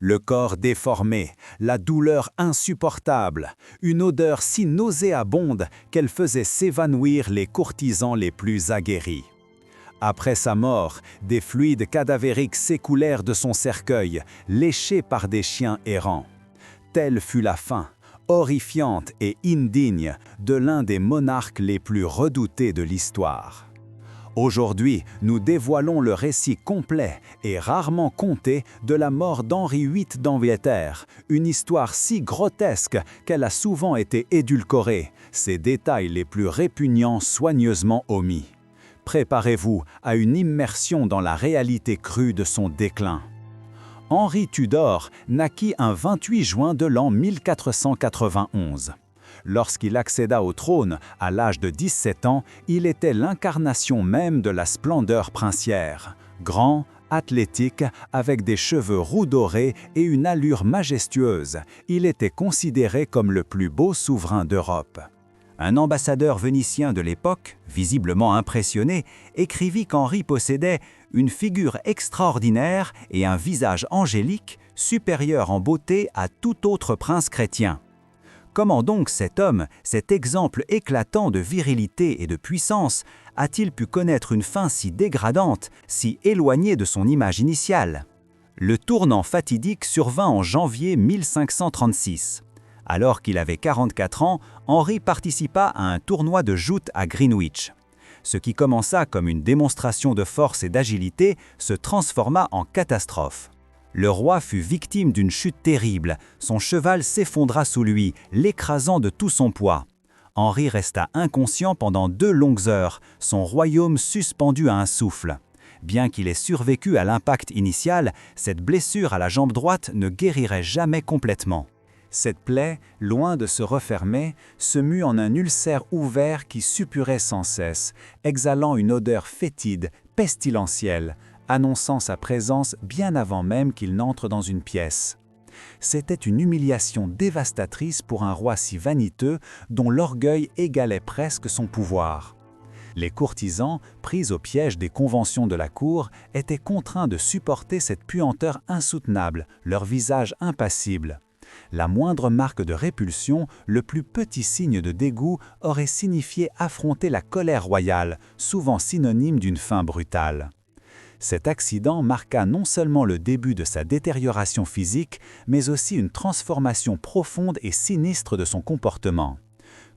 Le corps déformé, la douleur insupportable, une odeur si nauséabonde qu'elle faisait s'évanouir les courtisans les plus aguerris. Après sa mort, des fluides cadavériques s'écoulèrent de son cercueil, léchés par des chiens errants. Telle fut la fin, horrifiante et indigne, de l'un des monarques les plus redoutés de l'histoire. Aujourd'hui, nous dévoilons le récit complet et rarement conté de la mort d'Henri VIII d'Angleterre, une histoire si grotesque qu'elle a souvent été édulcorée, ses détails les plus répugnants soigneusement omis. Préparez-vous à une immersion dans la réalité crue de son déclin. Henri Tudor naquit un 28 juin de l'an 1491. Lorsqu'il accéda au trône, à l'âge de 17 ans, il était l'incarnation même de la splendeur princière. Grand, athlétique, avec des cheveux roux dorés et une allure majestueuse, il était considéré comme le plus beau souverain d'Europe. Un ambassadeur vénitien de l'époque, visiblement impressionné, écrivit qu'Henri possédait une figure extraordinaire et un visage angélique, supérieur en beauté à tout autre prince chrétien. Comment donc cet homme, cet exemple éclatant de virilité et de puissance, a-t-il pu connaître une fin si dégradante, si éloignée de son image initiale? Le tournant fatidique survint en janvier 1536. Alors qu'il avait 44 ans, Henri participa à un tournoi de joute à Greenwich. Ce qui commença comme une démonstration de force et d'agilité se transforma en catastrophe. Le roi fut victime d'une chute terrible, son cheval s'effondra sous lui, l'écrasant de tout son poids. Henri resta inconscient pendant 2 longues heures, son royaume suspendu à un souffle. Bien qu'il ait survécu à l'impact initial, cette blessure à la jambe droite ne guérirait jamais complètement. Cette plaie, loin de se refermer, se mue en un ulcère ouvert qui suppurait sans cesse, exhalant une odeur fétide, pestilentielle, annonçant sa présence bien avant même qu'il n'entre dans une pièce. C'était une humiliation dévastatrice pour un roi si vaniteux dont l'orgueil égalait presque son pouvoir. Les courtisans, pris au piège des conventions de la cour, étaient contraints de supporter cette puanteur insoutenable, leur visage impassible. La moindre marque de répulsion, le plus petit signe de dégoût aurait signifié affronter la colère royale, souvent synonyme d'une fin brutale. Cet accident marqua non seulement le début de sa détérioration physique, mais aussi une transformation profonde et sinistre de son comportement.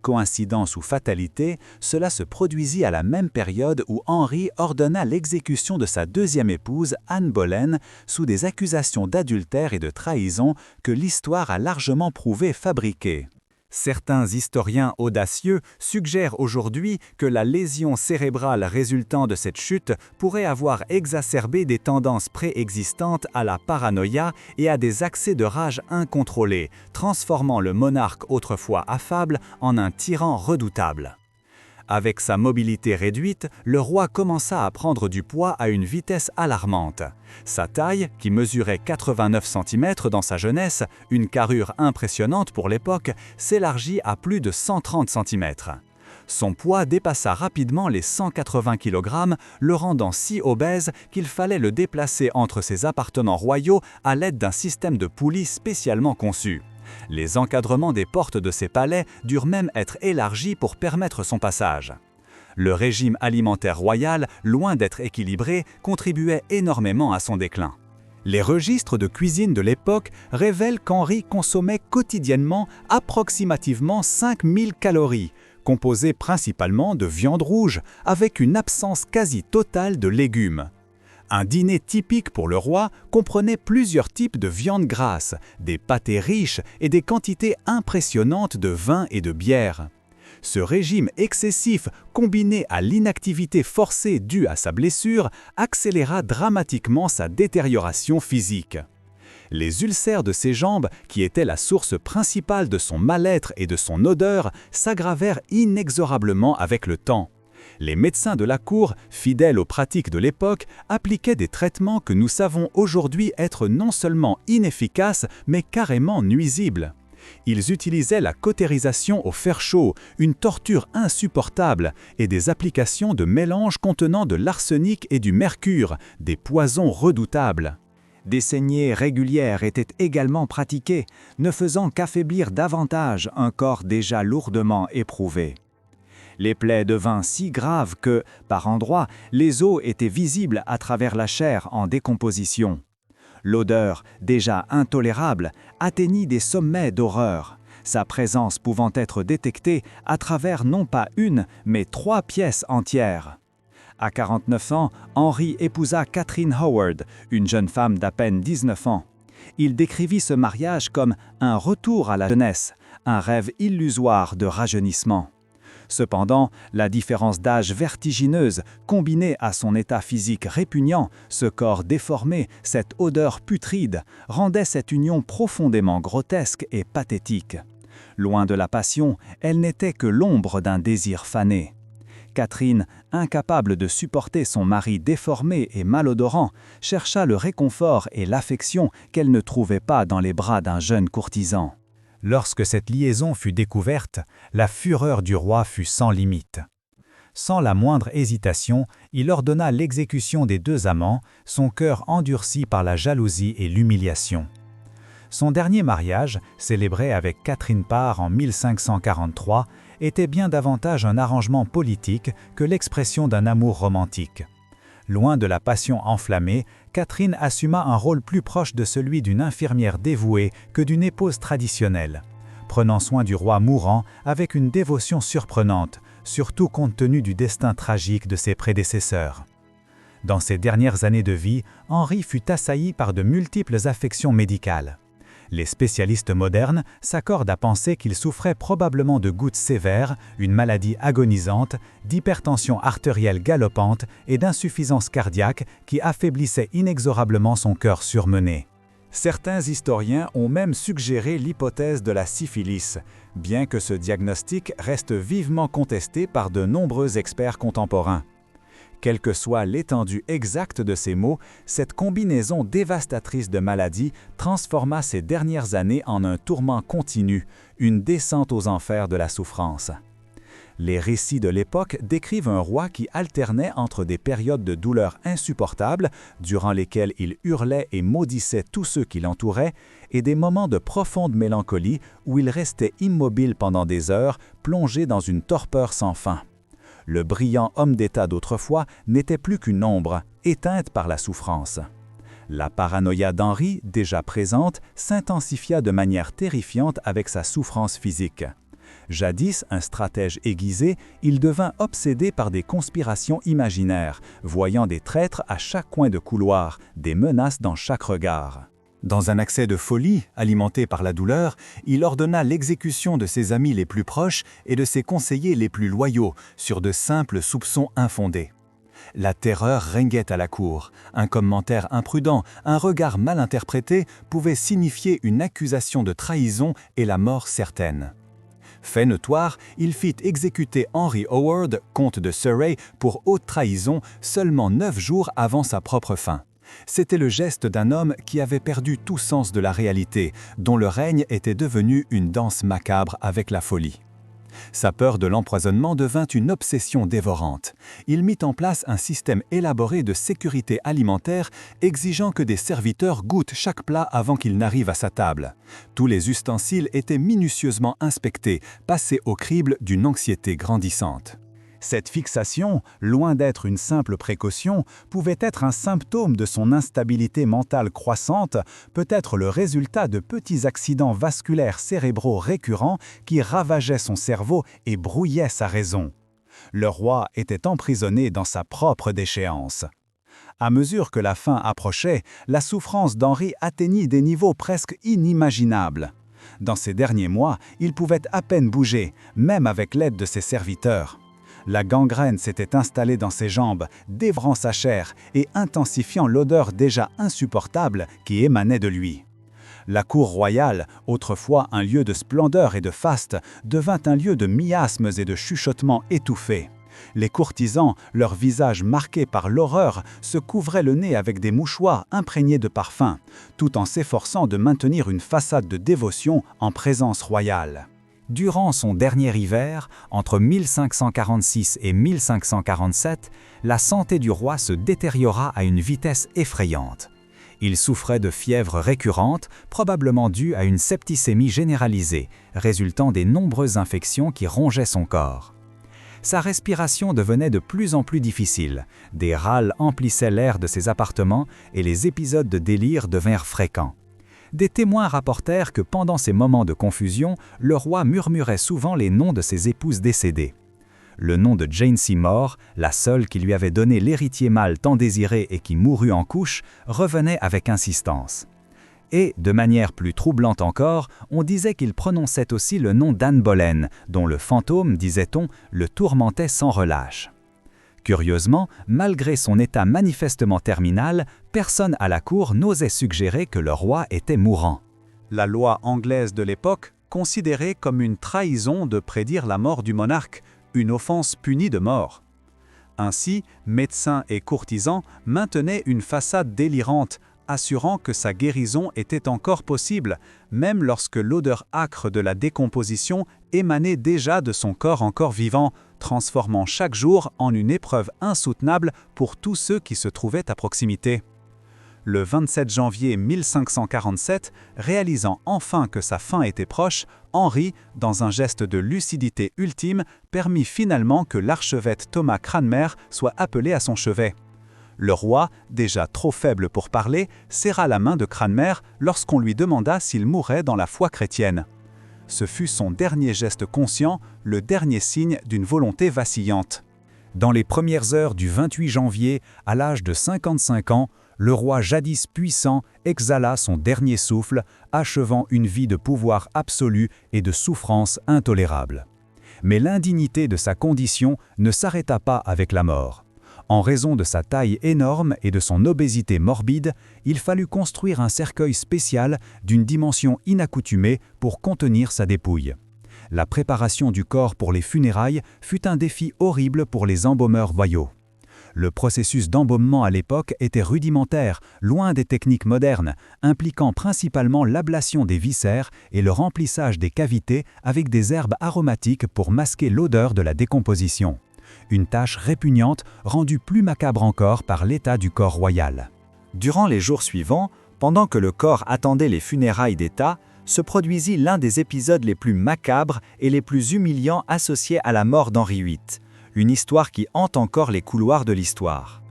Coïncidence ou fatalité, cela se produisit à la même période où Henri ordonna l'exécution de sa deuxième épouse, Anne Boleyn, sous des accusations d'adultère et de trahison que l'histoire a largement prouvé fabriquées. Certains historiens audacieux suggèrent aujourd'hui que la lésion cérébrale résultant de cette chute pourrait avoir exacerbé des tendances préexistantes à la paranoïa et à des accès de rage incontrôlés, transformant le monarque autrefois affable en un tyran redoutable. Avec sa mobilité réduite, le roi commença à prendre du poids à une vitesse alarmante. Sa taille, qui mesurait 89 cm dans sa jeunesse, une carrure impressionnante pour l'époque, s'élargit à plus de 130 cm. Son poids dépassa rapidement les 180 kg, le rendant si obèse qu'il fallait le déplacer entre ses appartements royaux à l'aide d'un système de poulies spécialement conçu. Les encadrements des portes de ses palais durent même être élargis pour permettre son passage. Le régime alimentaire royal, loin d'être équilibré, contribuait énormément à son déclin. Les registres de cuisine de l'époque révèlent qu'Henri consommait quotidiennement approximativement 5000 calories, composées principalement de viande rouge, avec une absence quasi totale de légumes. Un dîner typique pour le roi comprenait plusieurs types de viande grasse, des pâtés riches et des quantités impressionnantes de vin et de bière. Ce régime excessif, combiné à l'inactivité forcée due à sa blessure, accéléra dramatiquement sa détérioration physique. Les ulcères de ses jambes, qui étaient la source principale de son mal-être et de son odeur, s'aggravèrent inexorablement avec le temps. Les médecins de la cour, fidèles aux pratiques de l'époque, appliquaient des traitements que nous savons aujourd'hui être non seulement inefficaces, mais carrément nuisibles. Ils utilisaient la cautérisation au fer chaud, une torture insupportable, et des applications de mélanges contenant de l'arsenic et du mercure, des poisons redoutables. Des saignées régulières étaient également pratiquées, ne faisant qu'affaiblir davantage un corps déjà lourdement éprouvé. Les plaies devinrent si graves que, par endroits, les os étaient visibles à travers la chair en décomposition. L'odeur, déjà intolérable, atteignit des sommets d'horreur, sa présence pouvant être détectée à travers non pas une, mais 3 pièces entières. À 49 ans, Henry épousa Catherine Howard, une jeune femme d'à peine 19 ans. Il décrivit ce mariage comme un retour à la jeunesse, un rêve illusoire de rajeunissement. Cependant, la différence d'âge vertigineuse, combinée à son état physique répugnant, ce corps déformé, cette odeur putride, rendait cette union profondément grotesque et pathétique. Loin de la passion, elle n'était que l'ombre d'un désir fané. Catherine, incapable de supporter son mari déformé et malodorant, chercha le réconfort et l'affection qu'elle ne trouvait pas dans les bras d'un jeune courtisan. Lorsque cette liaison fut découverte, la fureur du roi fut sans limite. Sans la moindre hésitation, il ordonna l'exécution des 2 amants, son cœur endurci par la jalousie et l'humiliation. Son dernier mariage, célébré avec Catherine Parr en 1543, était bien davantage un arrangement politique que l'expression d'un amour romantique. Loin de la passion enflammée, Catherine assuma un rôle plus proche de celui d'une infirmière dévouée que d'une épouse traditionnelle, prenant soin du roi mourant avec une dévotion surprenante, surtout compte tenu du destin tragique de ses prédécesseurs. Dans ses dernières années de vie, Henri fut assailli par de multiples affections médicales. Les spécialistes modernes s'accordent à penser qu'il souffrait probablement de gouttes sévères, une maladie agonisante, d'hypertension artérielle galopante et d'insuffisance cardiaque qui affaiblissait inexorablement son cœur surmené. Certains historiens ont même suggéré l'hypothèse de la syphilis, bien que ce diagnostic reste vivement contesté par de nombreux experts contemporains. Quelle que soit l'étendue exacte de ces maux, cette combinaison dévastatrice de maladies transforma ces dernières années en un tourment continu, une descente aux enfers de la souffrance. Les récits de l'époque décrivent un roi qui alternait entre des périodes de douleur insupportables, durant lesquelles il hurlait et maudissait tous ceux qui l'entouraient, et des moments de profonde mélancolie où il restait immobile pendant des heures, plongé dans une torpeur sans fin. Le brillant homme d'État d'autrefois n'était plus qu'une ombre, éteinte par la souffrance. La paranoïa d'Henri, déjà présente, s'intensifia de manière terrifiante avec sa souffrance physique. Jadis un stratège aiguisé, il devint obsédé par des conspirations imaginaires, voyant des traîtres à chaque coin de couloir, des menaces dans chaque regard. Dans un accès de folie, alimenté par la douleur, il ordonna l'exécution de ses amis les plus proches et de ses conseillers les plus loyaux, sur de simples soupçons infondés. La terreur régnait à la cour. Un commentaire imprudent, un regard mal interprété pouvaient signifier une accusation de trahison et la mort certaine. Fait notoire, il fit exécuter Henry Howard, comte de Surrey, pour haute trahison seulement 9 jours avant sa propre fin. C'était le geste d'un homme qui avait perdu tout sens de la réalité, dont le règne était devenu une danse macabre avec la folie. Sa peur de l'empoisonnement devint une obsession dévorante. Il mit en place un système élaboré de sécurité alimentaire exigeant que des serviteurs goûtent chaque plat avant qu'il n'arrive à sa table. Tous les ustensiles étaient minutieusement inspectés, passés au crible d'une anxiété grandissante. Cette fixation, loin d'être une simple précaution, pouvait être un symptôme de son instabilité mentale croissante, peut-être le résultat de petits accidents vasculaires cérébraux récurrents qui ravageaient son cerveau et brouillaient sa raison. Le roi était emprisonné dans sa propre déchéance. À mesure que la fin approchait, la souffrance d'Henri atteignit des niveaux presque inimaginables. Dans ces derniers mois, il pouvait à peine bouger, même avec l'aide de ses serviteurs. La gangrène s'était installée dans ses jambes, dévorant sa chair et intensifiant l'odeur déjà insupportable qui émanait de lui. La cour royale, autrefois un lieu de splendeur et de faste, devint un lieu de miasmes et de chuchotements étouffés. Les courtisans, leurs visages marqués par l'horreur, se couvraient le nez avec des mouchoirs imprégnés de parfum, tout en s'efforçant de maintenir une façade de dévotion en présence royale. Durant son dernier hiver, entre 1546 et 1547, la santé du roi se détériora à une vitesse effrayante. Il souffrait de fièvres récurrentes, probablement dues à une septicémie généralisée, résultant des nombreuses infections qui rongeaient son corps. Sa respiration devenait de plus en plus difficile, des râles emplissaient l'air de ses appartements et les épisodes de délire devinrent fréquents. Des témoins rapportèrent que pendant ces moments de confusion, le roi murmurait souvent les noms de ses épouses décédées. Le nom de Jane Seymour, la seule qui lui avait donné l'héritier mâle tant désiré et qui mourut en couche, revenait avec insistance. Et, de manière plus troublante encore, on disait qu'il prononçait aussi le nom d'Anne Boleyn, dont le fantôme, disait-on, le tourmentait sans relâche. Curieusement, malgré son état manifestement terminal, personne à la cour n'osait suggérer que le roi était mourant. La loi anglaise de l'époque considérait comme une trahison de prédire la mort du monarque, une offense punie de mort. Ainsi, médecins et courtisans maintenaient une façade délirante, assurant que sa guérison était encore possible, même lorsque l'odeur âcre de la décomposition émanait déjà de son corps encore vivant, transformant chaque jour en une épreuve insoutenable pour tous ceux qui se trouvaient à proximité. Le 27 janvier 1547, réalisant enfin que sa fin était proche, Henri, dans un geste de lucidité ultime, permit finalement que l'archevêque Thomas Cranmer soit appelé à son chevet. Le roi, déjà trop faible pour parler, serra la main de Cranmer lorsqu'on lui demanda s'il mourrait dans la foi chrétienne. Ce fut son dernier geste conscient, le dernier signe d'une volonté vacillante. Dans les premières heures du 28 janvier, à l'âge de 55 ans, le roi jadis puissant exhala son dernier souffle, achevant une vie de pouvoir absolu et de souffrance intolérable. Mais l'indignité de sa condition ne s'arrêta pas avec la mort. En raison de sa taille énorme et de son obésité morbide, il fallut construire un cercueil spécial d'une dimension inaccoutumée pour contenir sa dépouille. La préparation du corps pour les funérailles fut un défi horrible pour les embaumeurs royaux. Le processus d'embaumement à l'époque était rudimentaire, loin des techniques modernes, impliquant principalement l'ablation des viscères et le remplissage des cavités avec des herbes aromatiques pour masquer l'odeur de la décomposition. Une tâche répugnante rendue plus macabre encore par l'état du corps royal. Durant les jours suivants, pendant que le corps attendait les funérailles d'État, se produisit l'un des épisodes les plus macabres et les plus humiliants associés à la mort d'Henri VIII. Une histoire qui hante encore les couloirs de l'histoire.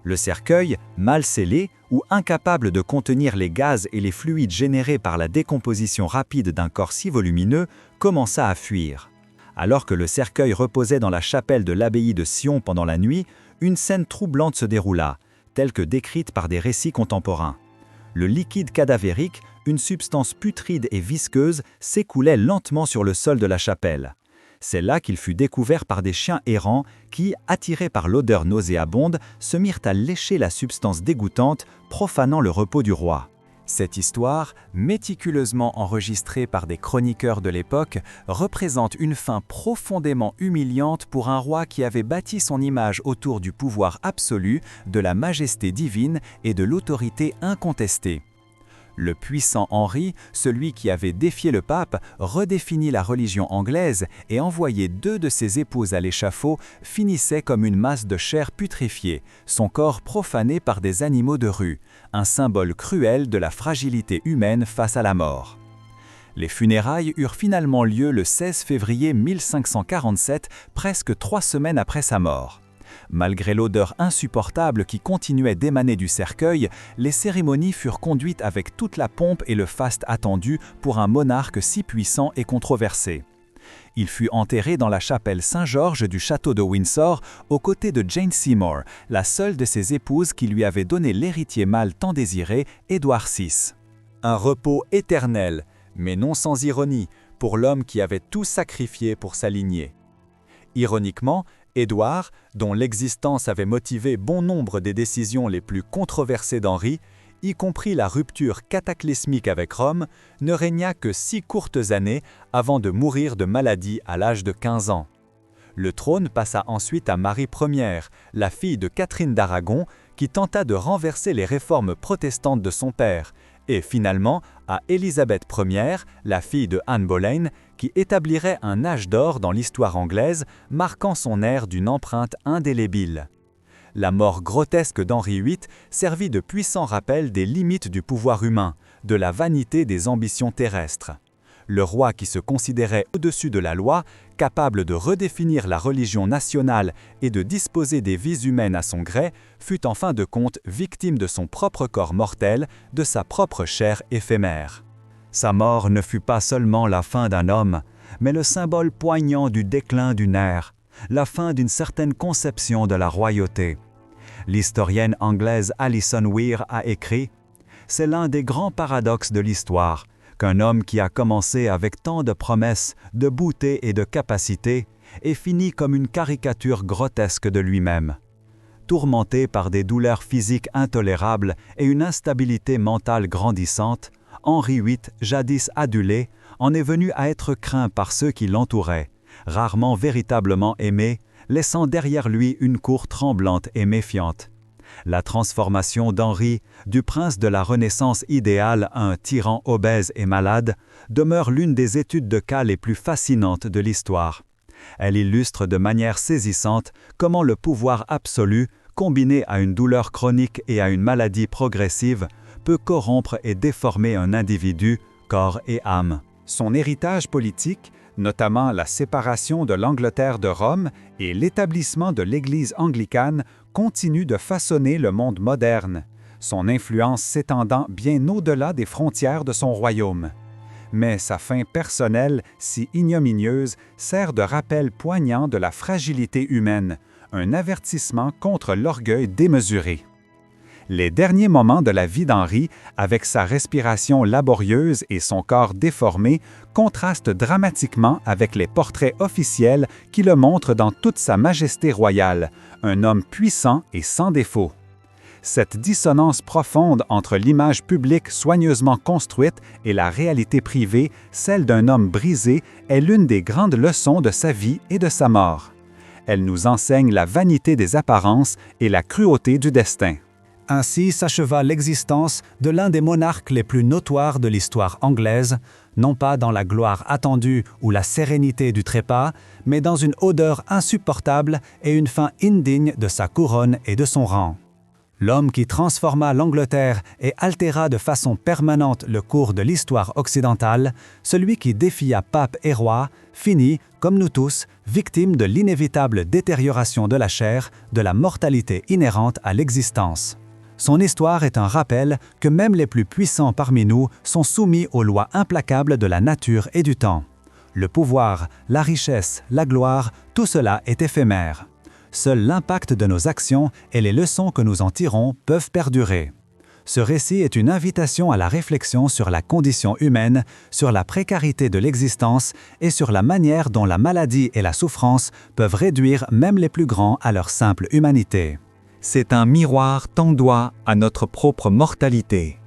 Le cercueil, mal scellé ou incapable de contenir les gaz et les fluides générés par la décomposition rapide d'un corps si volumineux, commença à fuir. Alors que le cercueil reposait dans la chapelle de l'abbaye de Sion pendant la nuit, une scène troublante se déroula, telle que décrite par des récits contemporains. Le liquide cadavérique, une substance putride et visqueuse, s'écoulait lentement sur le sol de la chapelle. C'est là qu'il fut découvert par des chiens errants qui, attirés par l'odeur nauséabonde, se mirent à lécher la substance dégoûtante, profanant le repos du roi. Cette histoire, méticuleusement enregistrée par des chroniqueurs de l'époque, représente une fin profondément humiliante pour un roi qui avait bâti son image autour du pouvoir absolu, de la majesté divine et de l'autorité incontestée. Le puissant Henri, celui qui avait défié le pape, redéfinit la religion anglaise et envoyé 2 de ses épouses à l'échafaud, finissait comme une masse de chair putréfiée, son corps profané par des animaux de rue, un symbole cruel de la fragilité humaine face à la mort. Les funérailles eurent finalement lieu le 16 février 1547, presque 3 semaines après sa mort. Malgré l'odeur insupportable qui continuait d'émaner du cercueil, les cérémonies furent conduites avec toute la pompe et le faste attendu pour un monarque si puissant et controversé. Il fut enterré dans la chapelle Saint-Georges du château de Windsor, aux côtés de Jane Seymour, la seule de ses épouses qui lui avait donné l'héritier mâle tant désiré, Édouard VI. Un repos éternel, mais non sans ironie, pour l'homme qui avait tout sacrifié pour sa lignée. Ironiquement, Édouard, dont l'existence avait motivé bon nombre des décisions les plus controversées d'Henri, y compris la rupture cataclysmique avec Rome, ne régna que 6 courtes années avant de mourir de maladie à l'âge de 15 ans. Le trône passa ensuite à Marie Ière, la fille de Catherine d'Aragon, qui tenta de renverser les réformes protestantes de son père, et finalement à Élisabeth Ière, la fille de Anne Boleyn, qui établirait un âge d'or dans l'histoire anglaise, marquant son ère d'une empreinte indélébile. La mort grotesque d'Henri VIII servit de puissant rappel des limites du pouvoir humain, de la vanité des ambitions terrestres. Le roi qui se considérait au-dessus de la loi, capable de redéfinir la religion nationale et de disposer des vies humaines à son gré, fut en fin de compte victime de son propre corps mortel, de sa propre chair éphémère. Sa mort ne fut pas seulement la fin d'un homme, mais le symbole poignant du déclin d'une ère, la fin d'une certaine conception de la royauté. L'historienne anglaise Alison Weir a écrit « C'est l'un des grands paradoxes de l'histoire, qu'un homme qui a commencé avec tant de promesses, de beauté et de capacité, est fini comme une caricature grotesque de lui-même. Tourmenté par des douleurs physiques intolérables et une instabilité mentale grandissante, Henri VIII, jadis adulé, en est venu à être craint par ceux qui l'entouraient, rarement véritablement aimé, laissant derrière lui une cour tremblante et méfiante. La transformation d'Henri, du prince de la Renaissance idéale à un tyran obèse et malade, demeure l'une des études de cas les plus fascinantes de l'histoire. Elle illustre de manière saisissante comment le pouvoir absolu, combiné à une douleur chronique et à une maladie progressive, peut corrompre et déformer un individu, corps et âme. Son héritage politique, notamment la séparation de l'Angleterre de Rome et l'établissement de l'Église anglicane, continue de façonner le monde moderne, son influence s'étendant bien au-delà des frontières de son royaume. Mais sa fin personnelle, si ignominieuse, sert de rappel poignant de la fragilité humaine, un avertissement contre l'orgueil démesuré. Les derniers moments de la vie d'Henri, avec sa respiration laborieuse et son corps déformé, contrastent dramatiquement avec les portraits officiels qui le montrent dans toute sa majesté royale, un homme puissant et sans défaut. Cette dissonance profonde entre l'image publique soigneusement construite et la réalité privée, celle d'un homme brisé, est l'une des grandes leçons de sa vie et de sa mort. Elle nous enseigne la vanité des apparences et la cruauté du destin. Ainsi s'acheva l'existence de l'un des monarques les plus notoires de l'histoire anglaise, non pas dans la gloire attendue ou la sérénité du trépas, mais dans une odeur insupportable et une fin indigne de sa couronne et de son rang. L'homme qui transforma l'Angleterre et altéra de façon permanente le cours de l'histoire occidentale, celui qui défia pape et roi, finit, comme nous tous, victime de l'inévitable détérioration de la chair, de la mortalité inhérente à l'existence. Son histoire est un rappel que même les plus puissants parmi nous sont soumis aux lois implacables de la nature et du temps. Le pouvoir, la richesse, la gloire, tout cela est éphémère. Seul l'impact de nos actions et les leçons que nous en tirons peuvent perdurer. Ce récit est une invitation à la réflexion sur la condition humaine, sur la précarité de l'existence et sur la manière dont la maladie et la souffrance peuvent réduire même les plus grands à leur simple humanité. C'est un miroir tendoie à notre propre mortalité.